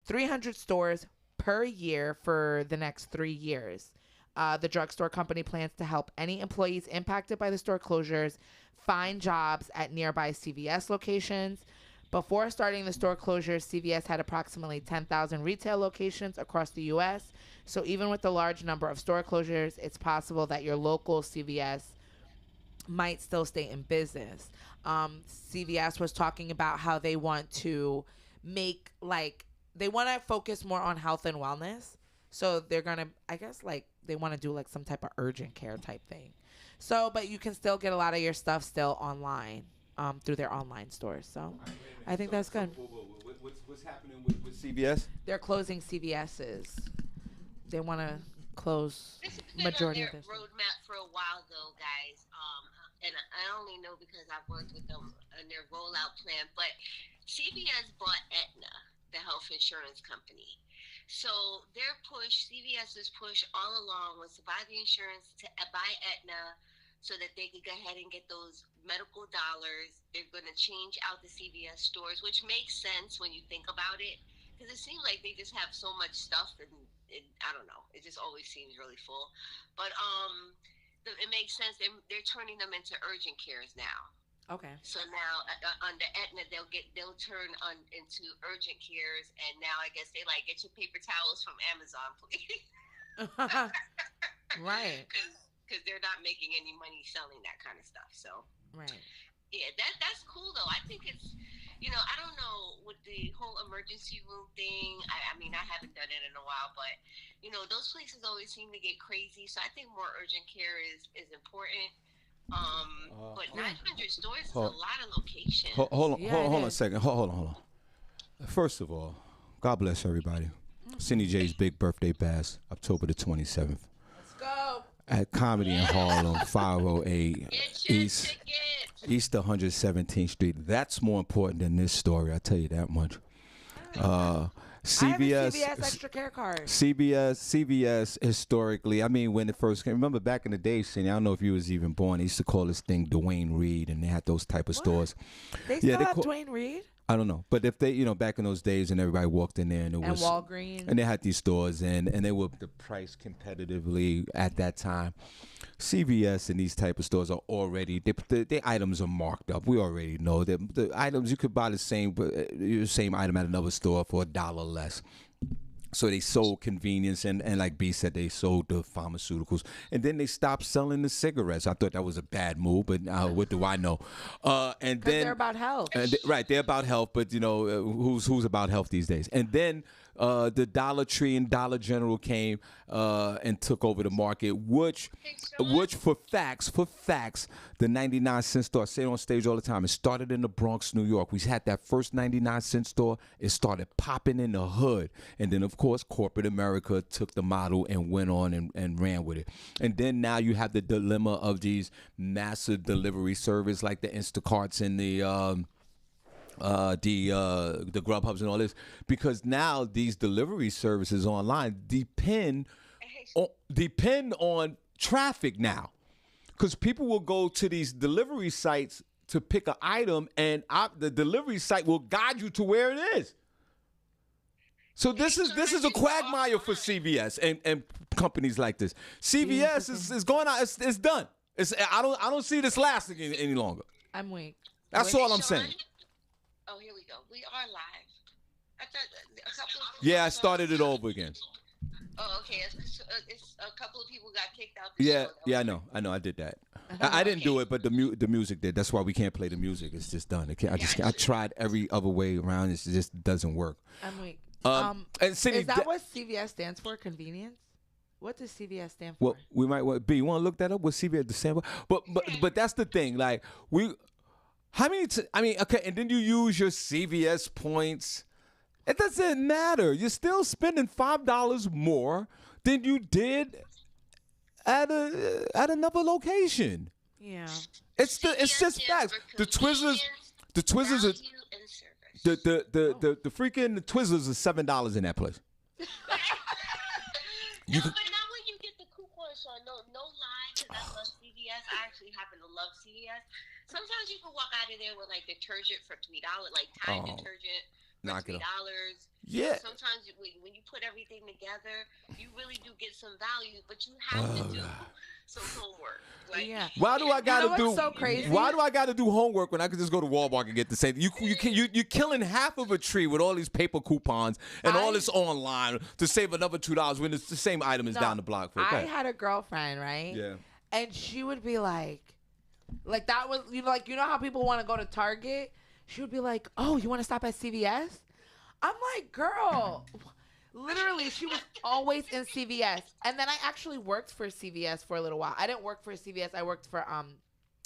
300 stores per year for the next 3 years. The drugstore company plans to help any employees impacted by the store closures find jobs at nearby CVS locations. Before starting the store closures, CVS had approximately 10,000 retail locations across the U.S. So even with the large number of store closures, it's possible that your local CVS might still stay in business. CVS was talking about how they want to make, like, they want to focus more on health and wellness. So they're going to, I guess, like, they want to do, like, some type of urgent care type thing. So, but you can still get a lot of your stuff still online through their online stores. So I think that's good. What's happening with CVS? They're closing CVS's. They want to close This has been majority on of their their roadmap for a while, though, guys. And I only know because I've worked with them on their rollout plan. But CVS bought Aetna, the health insurance company. So their push, CVS's push all along was to buy the insurance, to buy Aetna, so that they could go ahead and get those medical dollars. They're going to change out the CVS stores, which makes sense when you think about it, because it seems like they just have so much stuff, and I don't know, it just always seems really full. But it makes sense. They're turning them into urgent cares now. Okay. So now under Aetna, they'll turn into urgent cares, and now I guess they like, get your paper towels from Amazon, please. Right. Because they're not making any money selling that kind of stuff. So Right. yeah, that's cool though. I think it's, I don't know, with the whole emergency room thing. I mean, I haven't done it in a while, but those places always seem to get crazy. So I think more urgent care is important. But 900 stores is a lot of locations. Hold on a second. Hold on. First of all, God bless everybody. Cindy J's big birthday bash, October the 27th. Let's go. At Comedy in Harlem, 508 East 117th Street. That's more important than this story, I tell you that much. CVS, I have a CVS extra care card. CVS historically, I mean, when it first came, remember back in the day, Cindy, I don't know if you was even born, they used to call this thing Dwayne Reed, and they had those type of stores. They still have Dwayne Reed? I don't know, but if they, back in those days, and everybody walked in there, and it was Walgreens, and they had these stores, and they were the price competitively at that time. CVS and these type of stores are already the items are marked up. We already know that the items you could buy the same item at another store for $1 less. So they sold convenience, and like B said, they sold the pharmaceuticals, and then they stopped selling the cigarettes. I thought that was a bad move, but what do I know? And then they're about health, right? They're about health, but who's about health these days? And then the Dollar Tree and Dollar General came and took over the market, which for facts, the 99-cent store, I say it on stage all the time, it started in the Bronx, New York. We had that first 99-cent store. It started popping in the hood. And then, of course, corporate America took the model and went on and ran with it. And then now you have the dilemma of these massive delivery service like the Instacarts and the Grubhubs and all this, because now these delivery services online depend on traffic now, because people will go to these delivery sites to pick an item, and the delivery site will guide you to where it is. So this is a quagmire for CVS and companies like this. CVS is going out. It's done. I don't see this lasting any longer. I'm weak. That's all I'm saying. Oh, here we go. We are live. I thought a couple. Yeah, I started it over again. Oh, okay. It's a couple of people got kicked out. I know. I did that. I didn't do it, but the music did. That's why we can't play the music. It's just done. I tried every other way around. It just doesn't work. I'm weak. And Cindy, is that what CVS stands for? Convenience? What does CVS stand for? Well, we might want B. You want to look that up? What CVS stands for? But that's the thing. Like how many? Okay, and then you use your CVS points. It doesn't matter. You're still spending $5 more than you did at another location. Yeah. It's just facts. The Twizzlers are the freaking Twizzlers are $7 in that place. But now when you get the coupon, Shawn, no lie, because I love CVS. I actually happen to love CVS. Sometimes you can walk out of there with like detergent for $3, like Tide detergent Knock it off. $3. Yeah. Sometimes when you put everything together, you really do get some value, but you have to do some homework. Like, Yeah. Why do I gotta do? what's so crazy? Why do I gotta do homework when I could just go to Walmart and get the same? You're killing half of a tree with all these paper coupons and all this online to save another $2 when it's the same item is down the block. I had a girlfriend, right? Yeah. And she would be like that was you know how people want to go to Target? She would be like, "Oh, you want to stop at CVS?" I'm like, "Girl." Literally, she was always in CVS. And then I actually worked for CVS for a little while. I didn't work for CVS. I worked for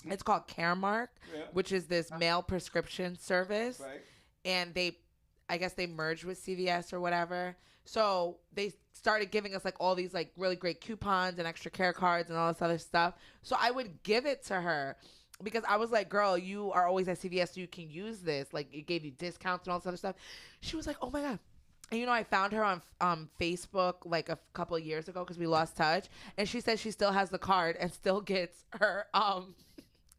it's called Caremark, which is this mail prescription service. Right. And I guess they merged with CVS or whatever. So they started giving us like all these like really great coupons and extra care cards and all this other stuff. So I would give it to her because I was like, "Girl, you are always at CVS, so you can use this. Like, it gave you discounts and all this other stuff." She was like, "Oh my God." And, I found her on Facebook like a couple of years ago because we lost touch. And she said she still has the card and still gets her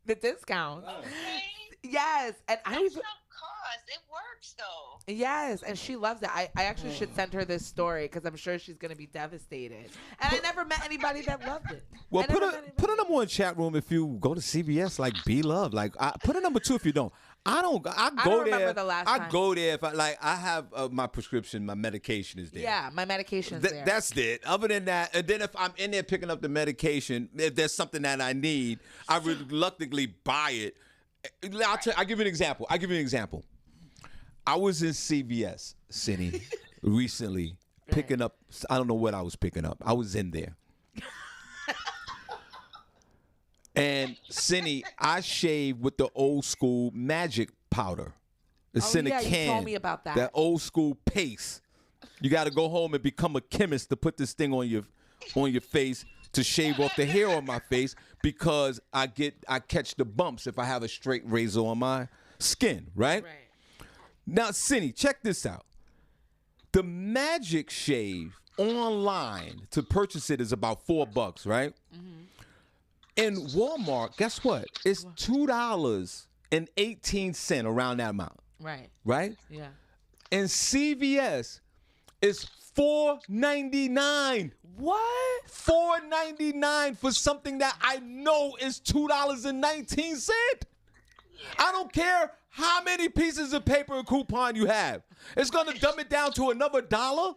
the discount. Okay. Yes. And I don't That's even... no cost. It works, though. Yes, and she loves it. I actually should send her this story because I'm sure she's going to be devastated. And I never met anybody that loved it. Well, put a number one chat room if you go to CVS. Like, be loved. Like, put a number 2 if you don't. I go don't there. remember the last time. I go there if I have my prescription, my medication is there. Yeah, my medication's there. That's it. Other than that, and then if I'm in there picking up the medication, if there's something that I need, I reluctantly buy it. I'll give you an example. I was in CVS City recently picking up. I don't know what I was picking up. I was in there. And Cindy, I shaved with the old school magic powder. It's in a can. You told me about that. That old school paste. You got to go home and become a chemist to put this thing on your face to shave off the hair on my face because I catch the bumps if I have a straight razor on my skin, right? Now, Cindy, check this out. The magic shave online to purchase it is about $4, right? Mm-hmm. In Walmart, guess what? It's $2.18 around that amount. Right. Right? Yeah. In CVS, it's $4.99. What? $4.99 for something that I know is $2.19. I don't care how many pieces of paper and coupon you have. It's gonna dumb it down to another $1.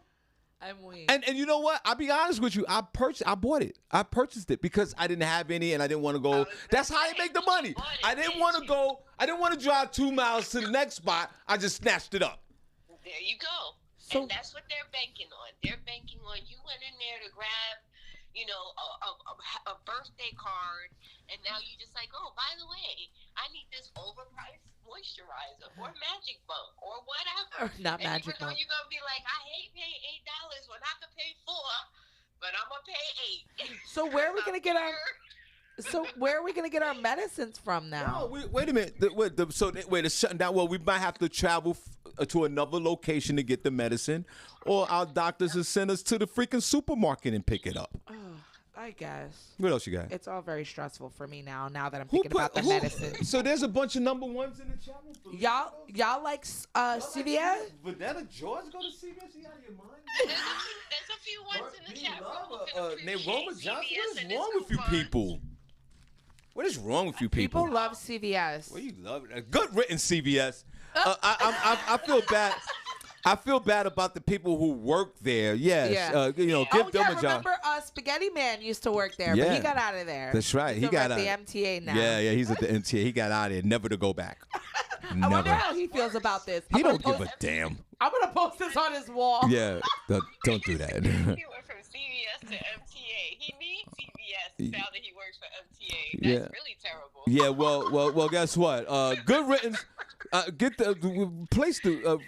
I'm weak. And you know what? I'll be honest with you. I bought it. I purchased it because I didn't have any and I didn't want to go. That's how you make the money. I didn't want to go. I didn't want to drive 2 miles to the next spot. I just snatched it up. There you go. So, and that's what they're banking on. They're banking on you went in there to grab, a birthday card, and now you just like, oh, by the way, I need this overpriced moisturizer or Magic Bump or whatever. Not Magic Bump. You're gonna be like, I hate paying $8 when I could pay $4, but I'm gonna pay $8. So where are we gonna get our? So where are we gonna get our medicines from now? No, wait a minute. It's shutting down. Well, we might have to travel to another location to get the medicine, or our doctors will send us to the freaking supermarket and pick it up. I guess. What else you got? It's all very stressful for me now that I'm thinking about the medicine. So there's a bunch of number ones in the chat room? Y'all like CVS? Vanetta George go to CVS? You out of your mind? There's a few ones in the chat room. Named Roma Johnson? What is wrong with you people? What is wrong with you people? People love CVS. Well, you love it. Good written CVS. I feel bad. I feel bad about the people who work there. Yes. Yeah. Give them a job. Remember Spaghetti Man used to work there, but he got out of there. That's right. He got at the MTA now. Yeah, he's at the MTA. He got out of there, never to go back. I wonder how he feels about this. He don't give a damn. I'm going to post this on his wall. Yeah, don't do that. He went from CVS to MTA. He needs CVS now that he works for MTA. That's really terrible. Yeah, well, guess what? Good written. Get the place to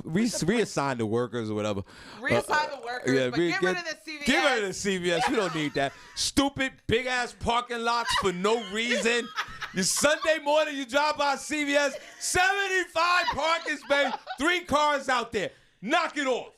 reassign the workers or whatever. Reassign the workers, but get rid of the CVS. Get rid of the CVS. We don't need that. Stupid big ass parking lots for no reason. You Sunday morning, you drive by CVS, 75 parking space, 3 cars out there. Knock it off.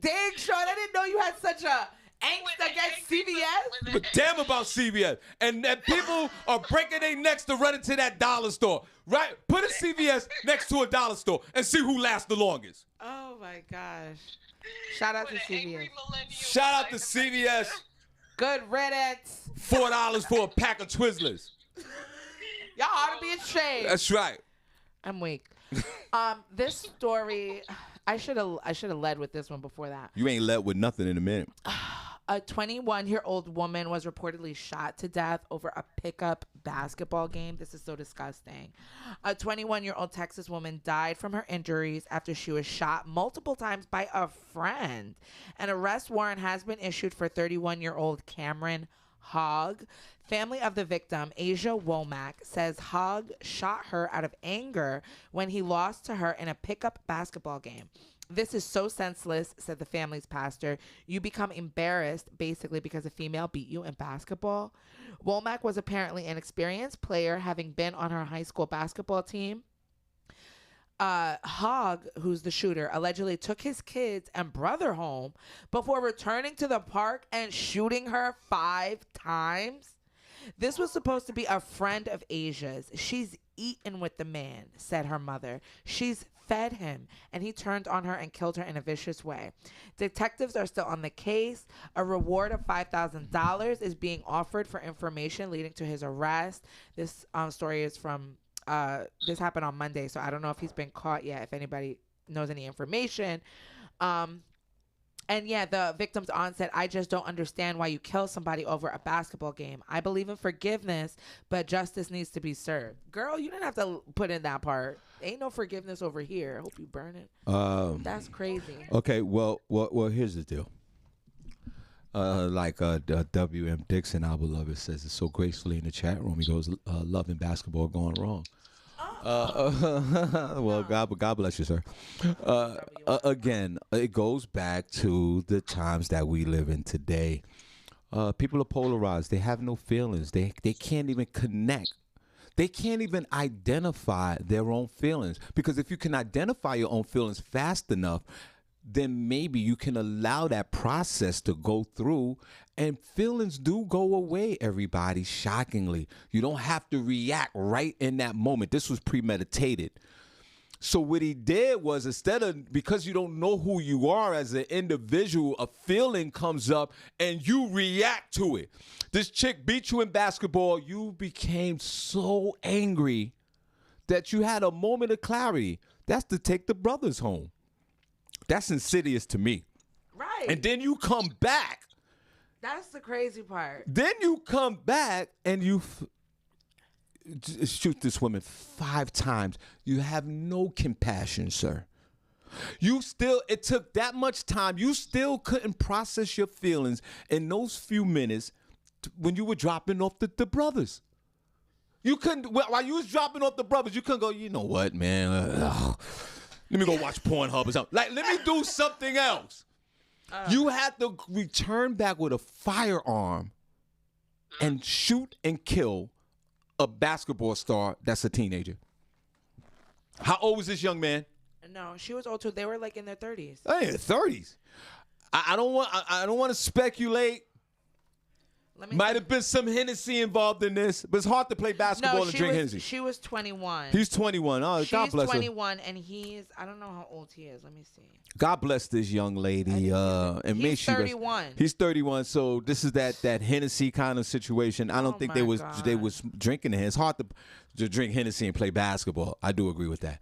Dang, Shawn, I didn't know you had such a angst against CVS? But damn about CVS. And that people are breaking their necks to run into that dollar store. Right? Put a CVS next to a dollar store and see who lasts the longest. Oh my gosh. Shout out to CVS. Shout out to CVS. Good riddance. $4 for a pack of Twizzlers. Y'all ought to be ashamed. That's right. I'm weak. This story, I should have led with this one before that. You ain't led with nothing in a minute. A 21-year-old woman was reportedly shot to death over a pickup basketball game. This is so disgusting. A 21-year-old Texas woman died from her injuries after she was shot multiple times by a friend. An arrest warrant has been issued for 31-year-old Cameron Hogg. Family of the victim, Asia Womack, says Hogg shot her out of anger when he lost to her in a pickup basketball game. This is so senseless, said the family's pastor. You become embarrassed, basically, because a female beat you in basketball. Womack was apparently an experienced player, having been on her high school basketball team. Hogg, who's the shooter, allegedly took his kids and brother home before returning to the park and shooting her 5 times. This was supposed to be a friend of Asia's. She's eaten with the man, said her mother. She's fed him, and he turned on her and killed her in a vicious way. Detectives are still on the case. A reward of $5,000 is being offered for information leading to his arrest. This story is from, this happened on Monday, so I don't know if he's been caught yet, if anybody knows any information. And yeah, the victim's aunt said, I just don't understand why you kill somebody over a basketball game. I believe in forgiveness, but justice needs to be served. Girl, you didn't have to put in that part. Ain't no forgiveness over here. Hope you burn it. That's crazy. Okay, well, here's the deal. Like W.M. Dixon, our beloved, says it so gracefully in the chat room. He goes, love and basketball going wrong. Well, God bless you, sir. Again, it goes back to the times that we live in today. People are polarized. They have no feelings. They can't even connect. They can't even identify their own feelings. Because if you can identify your own feelings fast enough, then maybe you can allow that process to go through, and feelings do go away, everybody, shockingly. You don't have to react right in that moment. This was premeditated. So what he did was, instead of, because you don't know who you are as an individual, a feeling comes up and you react to it. This chick beat you in basketball. You became so angry that you had a moment of clarity. That's to take the brothers home. That's insidious to me. Right. And then you come back. That's the crazy part. Then you come back and you shoot this woman 5 times. You have no compassion, sir. It took that much time. You still couldn't process your feelings in those few minutes when you were dropping off the brothers. You couldn't, while you was dropping off the brothers, you couldn't go, you know what, man? Let me go watch Pornhub or something. Like, let me do something else. You had to return back with a firearm and shoot and kill a basketball star that's a teenager. How old was this young man? No, she was old too. They were like in their 30s. Oh, yeah, 30s. I don't want to speculate. Might have been some Hennessy involved in this, but it's hard to play basketball and drink Hennessy. She was 21. He's 21. Oh, God bless her. She's 21, and I don't know how old he is. Let me see. God bless this young lady. And he's 31. He's 31, so this is that Hennessy kind of situation. I don't think they was drinking it. It's hard to drink Hennessy and play basketball. I do agree with that.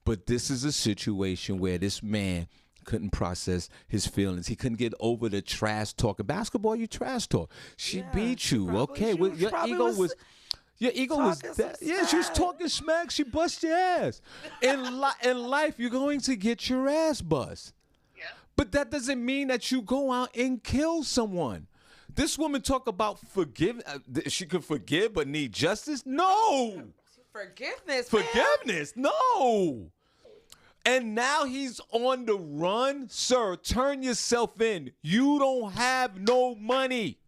But this is a situation where this man couldn't process his feelings. He couldn't get over the trash talk. In basketball, you trash talk. She beat you. Okay. Your ego was yeah, she was talking smack. She bust your ass. In life, you're going to get your ass bust. Yeah. But that doesn't mean that you go out and kill someone. This woman talk about she could forgive but need justice? No. Forgiveness? No. And now he's on the run. Sir, turn yourself in. You don't have no money.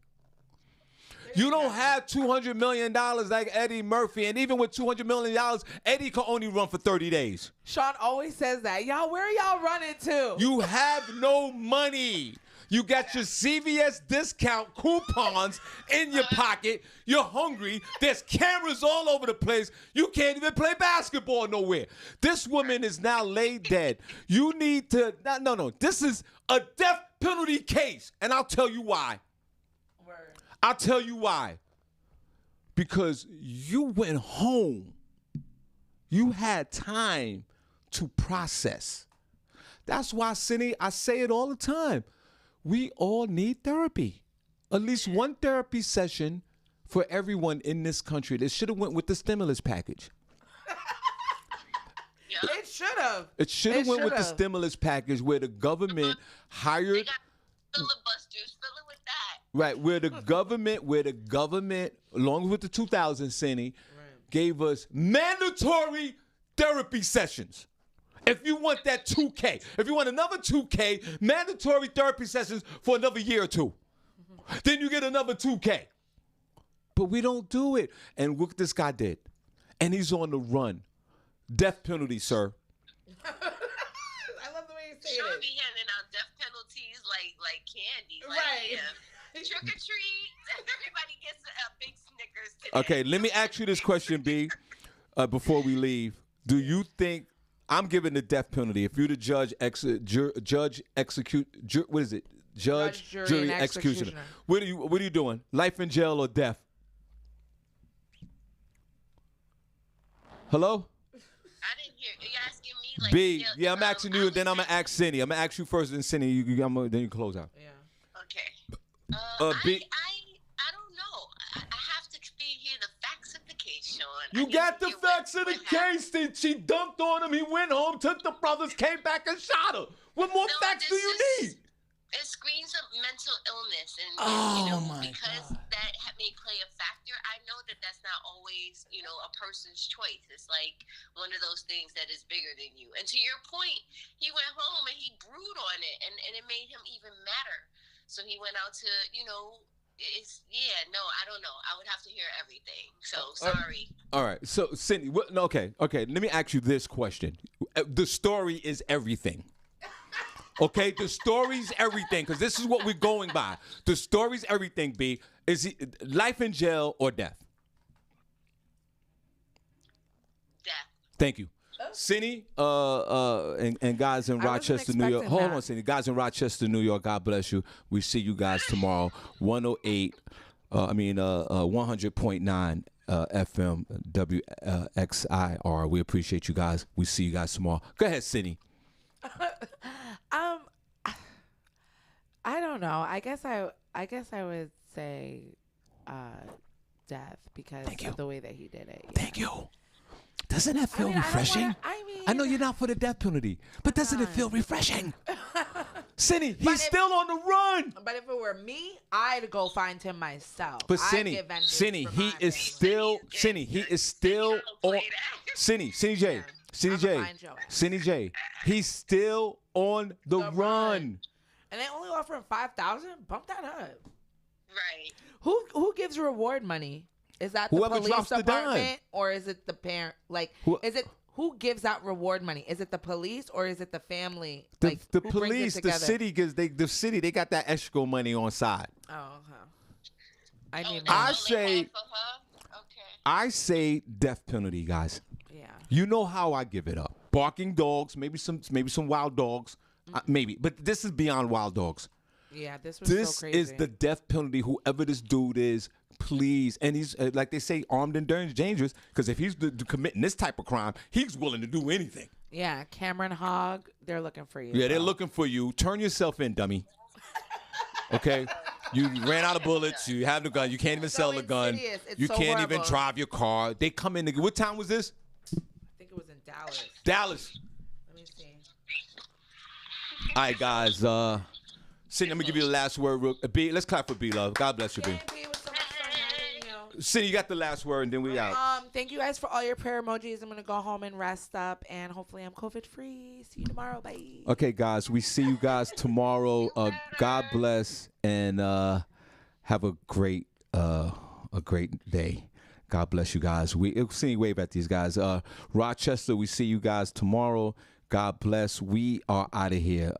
You don't have $200 million like Eddie Murphy. And even with $200 million, Eddie can only run for 30 days. Shawn always says that. Y'all, where are y'all running to? You have no money. You got your CVS discount coupons in your pocket. You're hungry. There's cameras all over the place. You can't even play basketball nowhere. This woman is now laid dead. You need to, no. This is a death penalty case. And I'll tell you why. Word. I'll tell you why. Because you went home. You had time to process. That's why, Cindy, I say it all the time. We all need therapy. At least one therapy session for everyone in this country. They should have went with the stimulus package. It should have. It should have went with the stimulus package where the government hired. They got filibusters. Fill it with that. Right, where the government, along with the 2000 Cindy, gave us mandatory therapy sessions. If you want that 2K, if you want another 2K, mandatory therapy sessions for another year or two, then you get another 2K. But we don't do it. And look what this guy did. And he's on the run. Death penalty, sir. I love the way you say Sure, it. be handing out death penalties like candy. Like, Right. Yeah. Trick or treat. Everybody gets a big Snickers today. Okay, let me ask you this question, B, before we leave. Do you think I'm giving the death penalty? If you're the judge, what is it? Judge, jury, and executioner. executioner. What are you doing? Life in jail or death? Hello? I didn't hear. Are you asking me? Like, B, yeah, I'm asking you, and then I'm going to ask Cindy. I'm going to ask you first, and Cindy, then you close out. Yeah. Okay. B, I don't know. I have to hear the facts of the case, Sean. I you need got to the hear facts of what the case. She dunked on him. He went home, took the brothers, came back and shot her. What more No, facts do this you is- need? It screens of mental illness, and my because God. that may play a factor. I know that that's not always a person's choice. It's like one of those things that is bigger than you. And to your point, he went home and he brewed on it, and it made him even madder. So he went out to I don't know. I would have to hear everything. So sorry. All right. So, Cindy, okay. Let me ask you this question. The story is everything. Okay? The story's everything, because this is what we're going by. The story's everything, B. Is he life in jail or death? Death. Thank you. Cindy, and guys in Rochester, New York. expecting Hold that. on, Cindy. Guys in Rochester, New York, God bless you. We see you guys tomorrow. 100.9 FM WXIR. We appreciate you guys. We see you guys tomorrow. Go ahead, Cindy. I don't know. I guess I would say death because of the way that he did it. Yeah. Thank you. Doesn't that feel I don't refreshing? wanna- I know you're not for the death penalty, but doesn't it feel refreshing? Cindy, he's still on the run. But if it were me, I'd go find him myself. But I'd Cindy, get vengeance Cindy, for he my is family. still, Cindy, he is still Don't on. play that. Cindy J, Yeah. Cindy I'ma J, find your ass. Cindy J, he's still on the The run. run. And they only offer him $5,000. Bump that up. Right. Who gives reward money? Is that the Whoever police drops the dime. department or is it the parent? Like, who gives out reward money? Is it the police or is it the family? The Like, the who brings it police, the together? city gives they got that escrow money on side. Oh, okay. I need I more. That's all they say- have for her? Okay. I say death penalty, guys. Yeah. You know how I give it up. Barking dogs, maybe some wild dogs, maybe. But this is beyond wild dogs. Yeah, this was This so crazy. is the death penalty. Whoever this dude is, please. And he's like they say, armed and dangerous. Because if he's committing this type of crime, he's willing to do anything. Yeah, Cameron Hogg, they're looking for you. Yeah, they're bro. looking for you. Turn yourself in, dummy. Okay, you ran out of bullets. You have the gun. You can't even So sell the gun. insidious. It's You so can't even horrible. drive your car. They come in. What town was this? I think it was in Dallas. Dallas. Let me see. All right, guys. Cindy, I'm gonna give you the last word. B, let's clap for B, love. God bless you, B. Thank you so much for having me. Cindy, you got the last word, and then we out. Thank you guys for all your prayer emojis. I'm gonna go home and rest up, and hopefully I'm COVID free. See you tomorrow. Bye. Okay, guys, we see you guys tomorrow. God bless, and have a great day. God bless you guys. See wave at these guys. Rochester, we see you guys tomorrow. God bless. We are out of here.